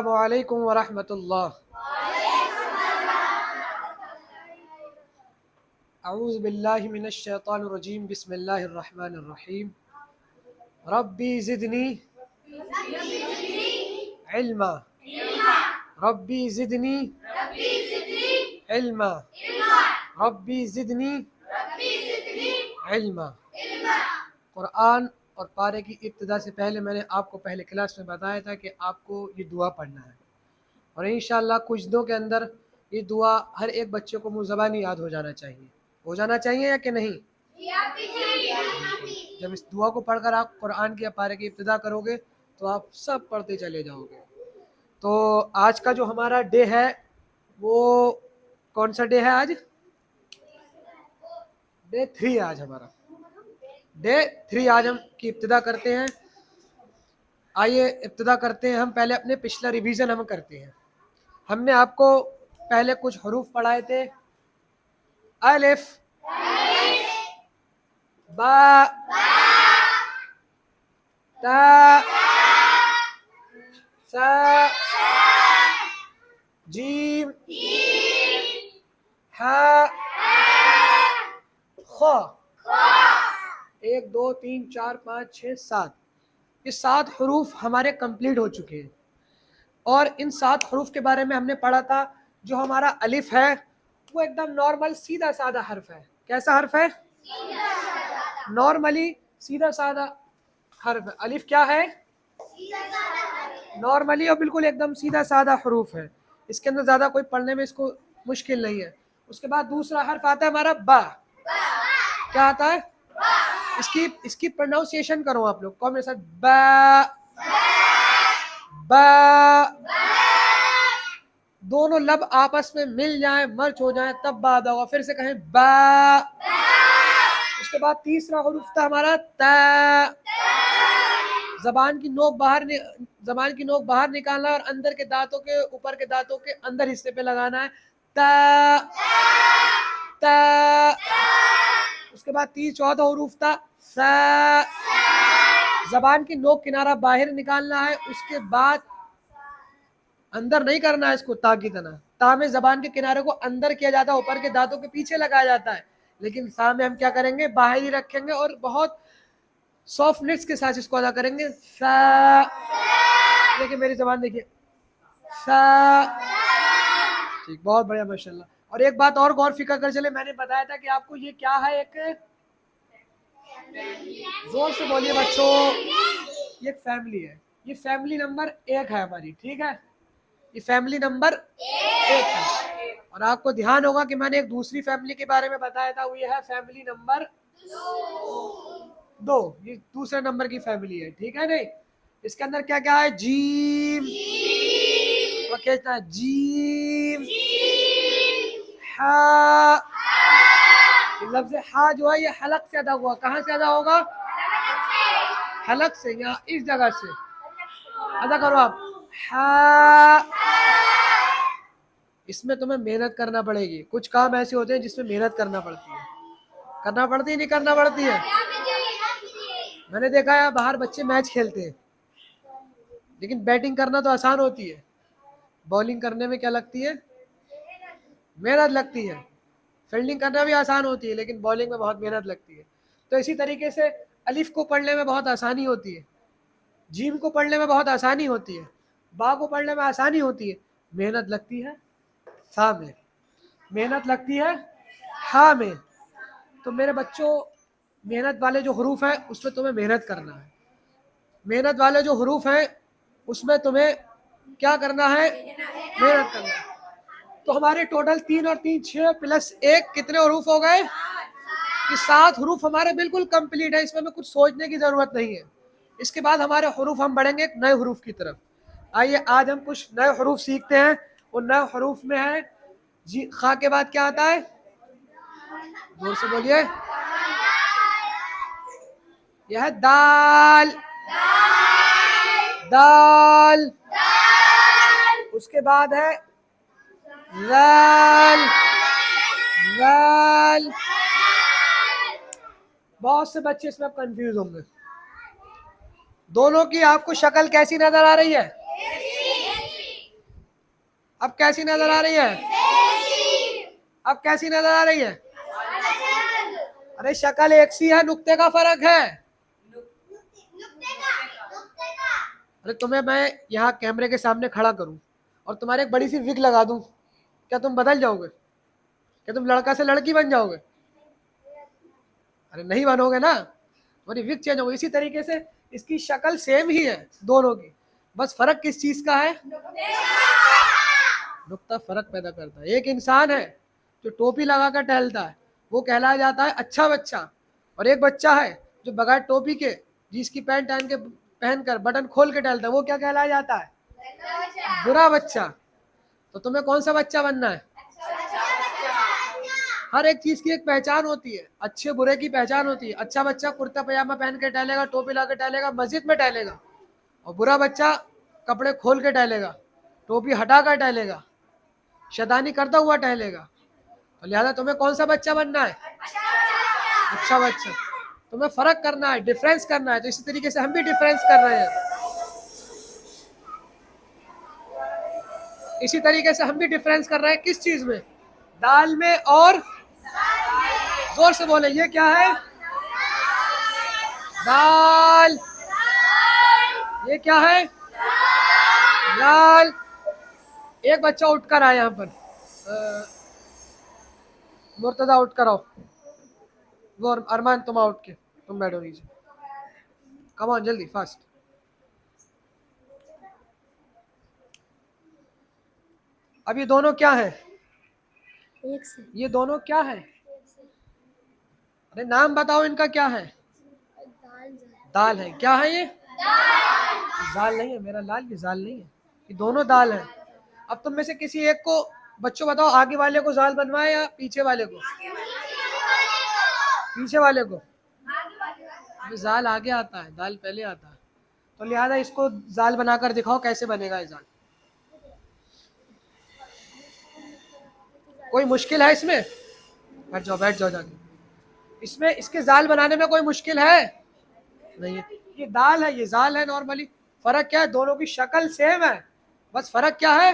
अस्सलामुअलैकुम वरहमतुल्लाह। अऊज़ु बिल्लाहि मिनश शैतानिर रजीम। बिस्मिल्लाहिर रहमानिर रहीम। रब्बी ज़िदनी इल्मा। रब्बी ज़िदनी इल्मा। रब्बी ज़िदनी इल्मा। कुरान और पारे की इब्तिदा से पहले मैंने आपको पहले क्लास में बताया था कि आपको ये दुआ पढ़ना है, और इंशाअल्लाह कुछ दिनों के अंदर ये दुआ हर एक बच्चे को मुँह ज़बानी याद हो जाना चाहिए या कि नहीं। जब इस दुआ को पढ़कर आप कुरान की पारे की इब्तिदा करोगे तो आप सब पढ़ते चले जाओगे। तो आज का जो हमारा डे है वो कौन सा डे है? आज डे 3। आज हमारा डे 3। आज हम की इब्तिदा करते हैं। आइए इब्तिदा करते हैं। हम पहले अपने पिछला रिवीजन हम करते हैं। हमने आपको पहले कुछ हरूफ पढ़ाए थे। अलिफ, बा, ता, सा, जीम, हा, खा। 1 2 3 4 5 6 7। ये 7 हरूफ हमारे कंप्लीट हो चुके हैं। और इन 7 हरूफ के बारे में हमने पढ़ा था। जो हमारा अलिफ है वो एकदम नॉर्मल सीधा साधा हर्फ है। कैसा हर्फ है? नॉर्मली सीधा साधा हर्फ है। अलिफ क्या है? नॉर्मली और बिल्कुल एकदम सीधा साधा हरूफ है। इसके अंदर ज़्यादा कोई पढ़ने में इसको मुश्किल नहीं है। उसके बाद दूसरा हर्फ आता है हमारा बा। क्या आता है? इसकी प्रोनाउंसिएशन करो आप लोग कौन मेरे साथ। बा, बा। दोनों लब आपस में मिल जाए, मर्ज हो जाए, तब बा होगा। फिर से कहें बा। उसके बाद तीसरा हरूफ था हमारा ता। जबान की नोक बाहर निकालना और अंदर के दांतों के ऊपर के दांतों के अंदर हिस्से पे लगाना है। ता, ता। उसके बाद चौथा हरूफ था सा। जबान की नोक किनारा बाहर निकालना है। उसके बाद अंदर नहीं करना है इसको ता की तरह। ता में जबान के किनारे को अंदर किया जाता है, ऊपर के दांतों के पीछे लगाया जाता है। लेकिन सा में हम क्या करेंगे? बाहर ही रखेंगे और बहुत सॉफ्टनेस के साथ इसको अदा करेंगे। सा। देखिए मेरी जबान देखिए, सा। ठीक, बहुत बढ़िया, माशाल्लाह। और एक बात और गौर फिक्र कर चले, मैंने बताया था कि आपको ये क्या है, एक जोर से बोलिए बच्चों, ये फैमिली है। ये फैमिली नंबर 1 है हमारी, ठीक है। ये फैमिली नंबर 1 है। और आपको ध्यान होगा कि मैंने एक दूसरी फैमिली के बारे में बताया था, वो ये है फैमिली नंबर 2। ये दूसरे नंबर की फैमिली है, ठीक है। नहीं, इसके अंदर क्या क्या है? जीम, कहता है जीम, हा। लफ्ज़ हा जो है ये हलक से अदा हुआ। कहाँ से अदा होगा? हलक से, यहाँ इस जगह से अदा करो आप। हा। इसमें तुम्हें मेहनत करना पड़ेगी। कुछ काम ऐसे होते हैं जिसमें मेहनत करना पड़ती है। करना पड़ती है नहीं करना पड़ती है? मैंने देखा है बाहर बच्चे मैच खेलते हैं, लेकिन बैटिंग करना तो आसान होती है, बॉलिंग करने में क्या लगती है? मेहनत लगती है। फील्डिंग करना भी आसान होती है, लेकिन बॉलिंग में बहुत मेहनत लगती है। तो इसी तरीके से अलिफ को पढ़ने में बहुत आसानी होती है, जीम को पढ़ने में बहुत आसानी होती है, बा को पढ़ने में आसानी होती है। मेहनत लगती है सा में, मेहनत लगती है हा में। तो मेरे बच्चों, मेहनत वाले जो हरूफ हैं उसमें तुम्हें मेहनत करना है। मेहनत वाले जो हरूफ हैं उसमें तुम्हें क्या करना है? मेहनत करना है। तो हमारे टोटल 3 और 3 6 प्लस 1 कितने हरूफ हो गए? कि 7 हरूफ हमारे बिल्कुल कंप्लीट है। इसमें कुछ सोचने की जरूरत नहीं है। इसके बाद हमारे हरूफ हम बढ़ेंगे एक नए हरूफ की तरफ। आइए आज हम कुछ नए हरूफ सीखते हैं। उन नए हरूफ में है जी, खा के बाद क्या आता है? जोर से बोलिए। यह है दाल, दाल। उसके बाद है दाल, दाल। बहुत से बच्चे इसमें कंफ्यूज होंगे। दोनों की आपको शक्ल कैसी नजर आ रही है? अब कैसी नजर आ रही है? अब कैसी नजर आ रही है? अरे शक्ल एक सी है, नुक्ते का फर्क है। अरे तुम्हें मैं यहाँ कैमरे के सामने खड़ा करूं और तुम्हारे एक बड़ी सी विग लगा दूं, क्या तुम बदल जाओगे? क्या तुम लड़का से लड़की बन जाओगे? अरे नहीं बनोगे ना, तुम्हारी विग चेंज होगी। इसी तरीके से इसकी शक्ल सेम ही है दोनों की, बस फर्क किस चीज का है? नुक्ता फर्क पैदा करता है। एक इंसान है जो टोपी लगाकर टहलता है, वो कहलाया जाता है अच्छा बच्चा, और एक बच्चा है जो बगैर टोपी के जिसकी पैंट पहनकर बटन खोल के टहलता है, वो क्या कहलाया जाता है? बुरा बच्चा। तो तुम्हें कौन सा बच्चा बनना है? हर एक चीज की एक पहचान होती है, अच्छे बुरे की पहचान होती है। अच्छा बच्चा कुर्ता पजामा पहन के टहलेगा, टोपी ला के टहलेगा, मस्जिद में टहलेगा, और बुरा बच्चा कपड़े खोल के टहलेगा, टोपी हटा कर टहलेगा, शैतानी करता हुआ टहलेगा। तो लिहाजा तुम्हें कौन सा बच्चा बनना है? अच्छा बच्चा। तुम्हें फर्क करना है, डिफरेंस करना है। तो इसी तरीके से हम भी डिफरेंस कर रहे हैं, इसी तरीके से हम भी डिफरेंस कर रहे हैं। किस चीज में? दाल में। और जोर से बोले, ये क्या है? दाल। ये क्या है? दाल। एक बच्चा उठकर आया यहाँ पर, मुर्तजा उठ कर आओ। वो अरमान तुम आउट के, तुम बैठो नीचे, कम ऑन जल्दी फास्ट। अब ये दोनों क्या है? एक से ये दोनों क्या है? अरे नाम बताओ इनका, क्या है? दाल दाल है। क्या है ये? दाल नहीं है मेरा लाल, ये दाल नहीं है, ये दोनों दाल है। अब तुम में से किसी एक को, बच्चों बताओ, आगे वाले को जाल बनवाए या पीछे वाले को? पीछे वाले को। जाल आगे आता है, दाल पहले आता है। तो लिहाजा इसको जाल बनाकर दिखाओ, कैसे बनेगा ये जाल। कोई मुश्किल है इसमें? बैठ जाओ, बैठ जाओ जाके। इसमें इसके जाल बनाने में कोई मुश्किल है? नहीं है। ये दाल है, ये जाल है नॉर्मली। फर्क क्या है? दोनों की शक्ल सेम है, बस फर्क क्या है?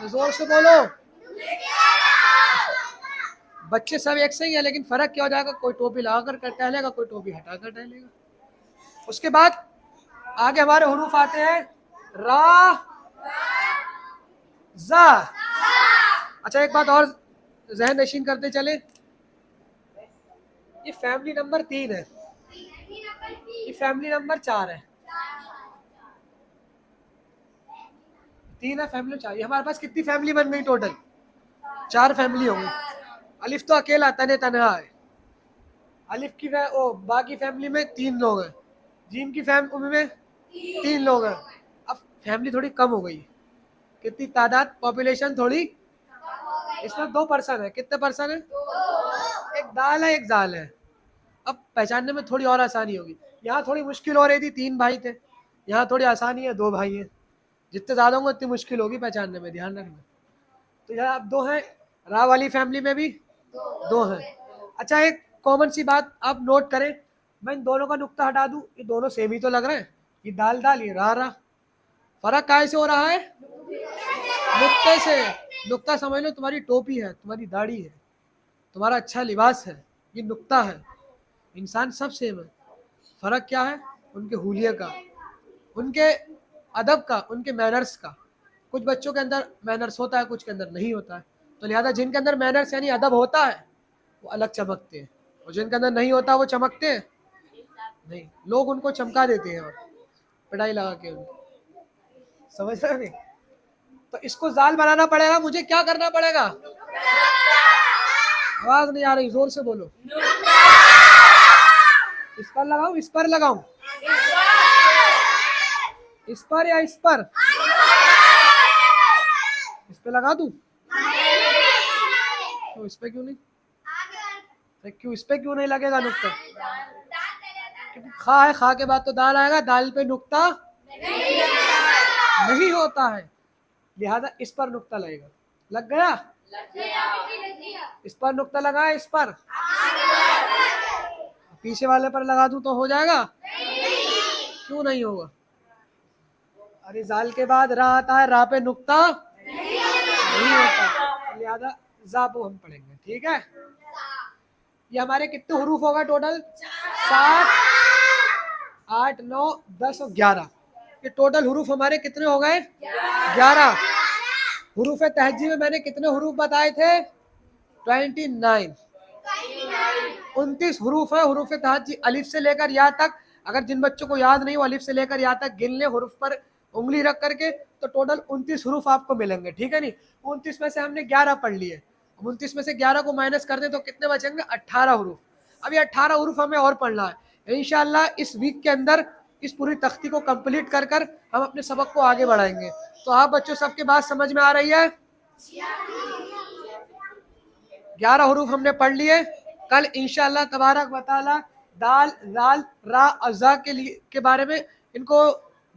जोर से बोलो। बच्चे सब एक से ही है, लेकिन फर्क क्या हो जाएगा? कोई टोपी लगाकर टहलेगा, कोई टोपी हटाकर टहलेगा। उसके बाद आगे हमारे हुरूफ आते हैं रा, जा। अच्छा एक बात और जहन नशीन करते चले, ये फैमिली नंबर 3 है, ये फैमिली नंबर 4 है। 3 है, फैमिली 4। ये हमारे पास कितनी फैमिली बन गई टोटल? 4 फैमिली हो गई। अलिफ तो अकेला तने तनहा है। अलिफ की बाकी फैमिली में 3 लोग हैं, जीम की फैमिली में 3 लोग हैं। अब फैमिली थोड़ी कम हो गई, कितनी तादाद, पॉपुलेशन थोड़ी, इसमें 2 पर्सन है। कितने पर्सन है? एक दाल है, एक जाल है। अब पहचानने में थोड़ी और आसानी होगी। यहाँ थोड़ी मुश्किल हो रही थी, 3 भाई थे, यहाँ थोड़ी आसानी है, 2 भाई हैं। जितने ज्यादा होंगे उतनी मुश्किल होगी पहचानने में, ध्यान रखना। तो यहाँ अब 2 हैं, रा वाली फैमिली में भी 2 हैं। अच्छा एक कॉमन सी बात आप नोट करें, मैं इन दोनों का नुक्ता हटा दूं, ये दोनों सेम ही तो लग रहे हैं। ये दाल दाल, ये रा रा। फर्क काय से हो रहा है? नुक्ते से। नुक्ता समझ लो तुम्हारी टोपी है, तुम्हारी दाढ़ी है, तुम्हारा अच्छा लिबास है, ये नुक्ता है। इंसान सब सेम है, फर्क क्या है? उनके हुलिये का, उनके अदब का, उनके मैनर्स का। कुछ बच्चों के अंदर मैनर्स होता है, कुछ के अंदर नहीं होता है। तो लिहाजा जिनके अंदर मैनर्स यानी अदब होता है वो अलग चमकते हैं, और जिनके अंदर नहीं होता वो चमकते हैं नहीं, लोग उनको चमका देते हैं और पिटाई लगा के उनको। समझ रहे हो नहीं? तो इसको जाल बनाना पड़ेगा। मुझे क्या करना पड़ेगा? आवाज नहीं आ रही, जोर से बोलो। इस पर लगाऊं, इस पर लगाऊं? इस पर या इस पर? इस पे लगा दूं? तो इस पे क्यों नहीं? क्यों इस पे क्यों नहीं लगेगा नुक्ता? क्योंकि खा है, खा के बाद तो दाल आएगा, दाल पे नुक्ता नहीं होता है, लिहाजा इस पर नुक्ता लगेगा। लग गया? इस पर नुक्ता लगा, इस पर। पीछे वाले पर लगा दूं तो हो जाएगा? क्यों नहीं होगा? और इस जाल के बाद रा आता है, रा पे नुक्ता नहीं होता, लिहाजा जाबो हम पढ़ेंगे। ठीक है, ये हमारे कितने हुरूफ होगा टोटल? 7, 8, 9, 10 और 11। ये टोटल हुरूफ हमारे कितने हो गए? 11। हुरूफ तहजी में मैंने कितने हुरूफ बताए थे? 29। 29 हुरूफ है हुरूफ तहजी, अलिफ से लेकर या तक। अगर जिन बच्चों को याद नहीं हो अलिफ से लेकर या तक गिन ले हुरूफ पर उंगली रख करके, तो टोटल 29 हुरूफ आपको मिलेंगे। ठीक है नहीं, 29 में से हमने 11 पढ़ लिए, 29 में से 11 को माइनस कर दें तो कितने बचेंगे? 18 हुरूफ। अभी 18 हुरूफ हमें और पढ़ना है। इंशाल्लाह इस वीक के अंदर इस पूरी तख्ती को कंप्लीट कर कर हम अपने सबक को आगे बढ़ाएंगे। तो आप बच्चों सबके बात समझ में आ रही है? 11 हुरूफ हमने पढ़ लिए। कल इंशाल्लाह तबारक व तआला दाल, जाल, रा, अज़ा के बारे में इनको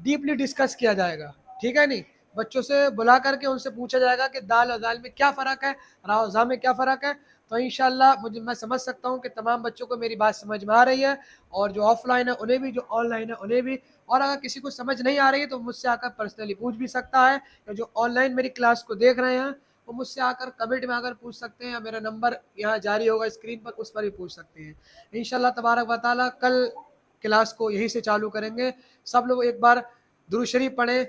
डीपली डिस्कस किया जाएगा। ठीक है नहीं, बच्चों से बुला करके उनसे पूछा जाएगा कि दाल और जाल में क्या फ़र्क है, रा और ज़ा में क्या फ़र्क है। तो इंशाल्लाह मैं समझ सकता हूँ कि तमाम बच्चों को मेरी बात समझ में आ रही है, और जो ऑफलाइन है उन्हें भी, जो ऑनलाइन है उन्हें भी। और अगर किसी को समझ नहीं आ रही है तो मुझसे आकर पर्सनली पूछ भी सकता है, या जो ऑनलाइन मेरी क्लास को देख रहे हैं वो मुझसे आकर कमेंट में आकर पूछ सकते हैं, या मेरा नंबर यहाँ जारी होगा स्क्रीन पर, उस पर भी पूछ सकते हैं। इंशाल्लाह तबारक व तआला कल क्लास को यहीं से चालू करेंगे। सब लोग एक बार दुरूद शरीफ पढ़ें।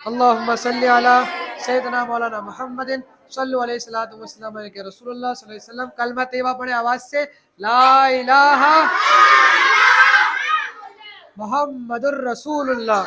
अल्लाहुम्मा सल्ली अला सय्यदना मौलाना मुहम्मदिन सल्लल्लाहु अलैहि सल्लल्लाहु अलैहि वसल्लम के रसूलुल्लाह सल्लल्लाहु अलैहि वसल्लम। कलमा तैयबा पढ़े आवाज से, ला इलाहा मुहम्मदुर रसूलुल्लाह।